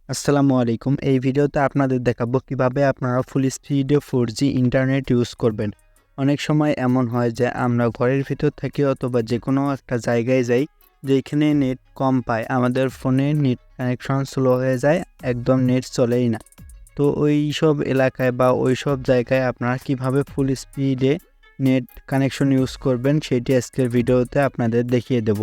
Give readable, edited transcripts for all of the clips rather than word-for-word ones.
আসসালামু আলাইকুম। এই ভিডিওতে আপনাদের দেখাবো কিভাবে আপনারা ফুল স্পিডে 4G ইন্টারনেট ইউজ করবেন। অনেক সময় এমন হয় যে আমরা ঘরের ভিতর থাকি অথবা যেকোনো একটা জায়গায় যাই যেখানে নেট কম পায়, আমাদের ফোনে নেট কানেকশন স্লো হয়ে যায়, একদম নেট চলেই না। তো ওই সব এলাকায় বা ওই সব জায়গায় আপনারা কিভাবে ফুল স্পিডে নেট কানেকশন ইউজ করবেন সেটি আজকের ভিডিওতে আপনাদের দেখিয়ে দেব।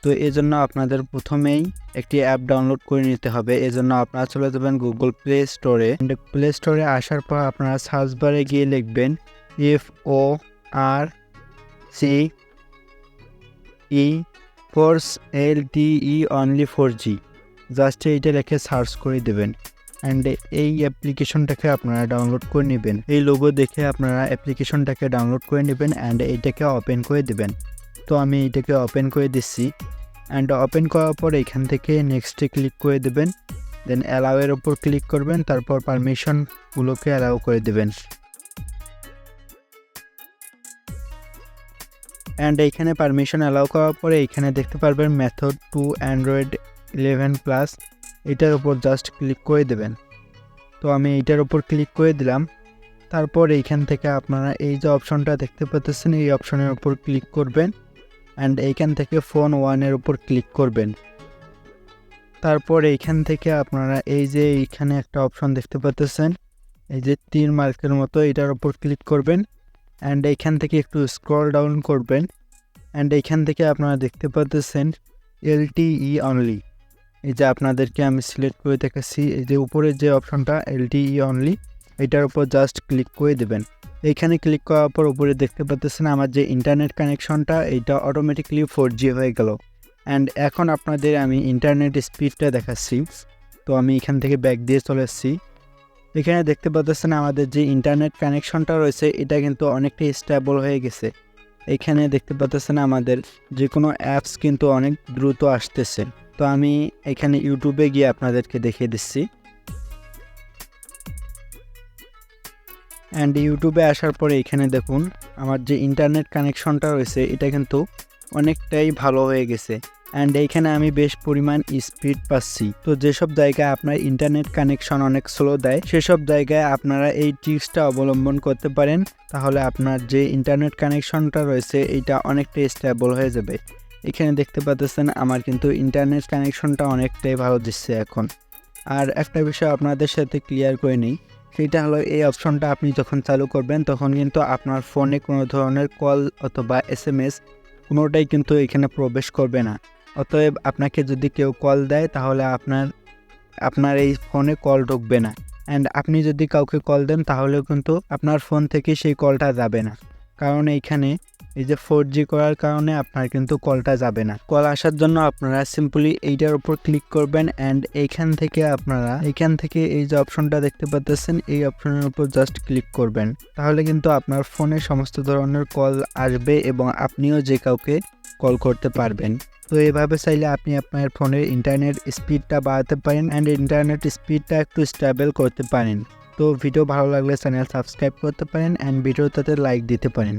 তো এজন্য আপনাদের প্রথমেই একটি অ্যাপ ডাউনলোড করে নিতে হবে। এজন্য আপনারা চলে যাবেন গুগল প্লে স্টোরে। প্লে স্টোরে আসার পর আপনারা সার্চ বারে গিয়ে লিখবেন FORCE force LTE only 4G। Just এইটা লিখে সার্চ করে দেবেন অ্যান্ড এই অ্যাপ্লিকেশনটাকে আপনারা ডাউনলোড করে নেবেন। এই লোগো দেখে আপনারা অ্যাপ্লিকেশনটাকে ডাউনলোড করে নেবেন অ্যান্ড এইটাকে ওপেন করে দেবেন। তো আমি এটাকে ওপেন করে দিচ্ছি অ্যান্ড ওপেন করার পর এখান থেকে নেক্সটে ক্লিক করে দেবেন, দেন অ্যালাউয়ের ওপর ক্লিক করবেন, তারপর পারমিশনগুলোকে অ্যালাউ করে দেবেন অ্যান্ড এইখানে পারমিশন অ্যালাউ করার পরে এইখানে দেখতে পারবেন মেথড টু অ্যান্ড্রয়েড 11+, এটার উপর জাস্ট ক্লিক করে দেবেন। তো আমি এইটার উপর ক্লিক করে দিলাম। তারপর এইখান থেকে আপনারা এই যে অপশনটা দেখতে পাচ্ছেন এই অপশনের উপর ক্লিক করবেন অ্যান্ড এইখান থেকে ফোন 1-এর উপর ক্লিক করবেন। তারপর এইখান থেকে আপনারা এই যে এইখানে একটা অপশন দেখতে পাচ্ছেন, এই যে তীর মার্কের মতো, এটার উপর ক্লিক করবেন অ্যান্ড এইখান থেকে একটু স্ক্রল ডাউন করবেন অ্যান্ড এইখান থেকে আপনারা দেখতে পাচ্ছেন LTE অনলি। এই যে আপনাদেরকে আমি সিলেক্ট করে দেখাচ্ছি, এই যে উপরে যে অপশনটা LTE অনলি, এটার উপর জাস্ট ক্লিক করে দেবেন। এইখানে ক্লিক করার পর উপরে দেখতে পাচ্ছেন আমার যে ইন্টারনেট কানেকশনটা এইটা অটোমেটিকলি 4G হয়ে গেল অ্যান্ড এখন আপনাদের আমি ইন্টারনেট স্পিডটা দেখাচ্ছি। তো আমি এখান থেকে ব্যাক দিয়ে চলে এসেছি। এখানে দেখতে পাচ্ছেন আমাদের যে ইন্টারনেট কানেকশনটা রয়েছে এটা কিন্তু অনেকটাই স্টেবল হয়ে গেছে। এখানে দেখতে পাচ্ছেন আমাদের যে কোনো অ্যাপস কিন্তু অনেক দ্রুত আসতেছে। তো আমি এখানে ইউটিউবে গিয়ে আপনাদেরকে দেখিয়ে দিচ্ছি অ্যান্ড ইউটিউবে আসার পরে এখানে দেখুন আমার যে ইন্টারনেট কানেকশনটা রয়েছে এটা কিন্তু অনেকটাই ভালো হয়ে গেছে অ্যান্ড এইখানে আমি বেশ পরিমাণ স্পিড পাচ্ছি। তো যেসব জায়গায় আপনার ইন্টারনেট কানেকশন অনেক স্লো দেয় সেসব জায়গায় আপনারা এই ট্রিক্সটা অবলম্বন করতে পারেন, তাহলে আপনার যে ইন্টারনেট কানেকশনটা রয়েছে এটা অনেকটাই স্টেবল হয়ে যাবে। এখানে দেখতে পাচ্ছেন আমার কিন্তু ইন্টারনেট কানেকশনটা অনেকটাই ভালো দিচ্ছে এখন। আর একটা বিষয় আপনাদের সাথে ক্লিয়ার করে নিই, সেটা হলো এই অপশনটা আপনি যখন চালু করবেন তখন কিন্তু আপনার ফোনে কোনো ধরনের কল অথবা SMS কোনোটাই কিন্তু এখানে প্রবেশ করবে না। অতএব আপনাকে যদি কেউ কল দেয় তাহলে আপনার এই ফোনে কল ঢুকবে না অ্যান্ড আপনি যদি কাউকে কল দেন তাহলেও কিন্তু আপনার ফোন থেকে সেই কলটা যাবে না, কারণ এইখানে এই যে 4G করার কারণে আপনার কিন্তু কলটা যাবে না। কল আসার জন্য আপনারা সিম্পলি এইটার উপর ক্লিক করবেন অ্যান্ড এইখান থেকে এই যে অপশনটা দেখতে পাচ্ছেন এই অপশনের উপর জাস্ট ক্লিক করবেন, তাহলে কিন্তু আপনার ফোনে সমস্ত ধরনের কল আসবে এবং আপনিও যে কাউকে কল করতে পারবেন। তো এভাবে চাইলে আপনি আপনার ফোনের ইন্টারনেট স্পিডটা বাড়াতে পারেন অ্যান্ড ইন্টারনেট স্পিডটা একটু স্টেবল করতে পারেন। তো ভিডিও ভালো লাগলে চ্যানেল সাবস্ক্রাইব করতে পারেন অ্যান্ড ভিডিওটাতে লাইক দিতে পারেন।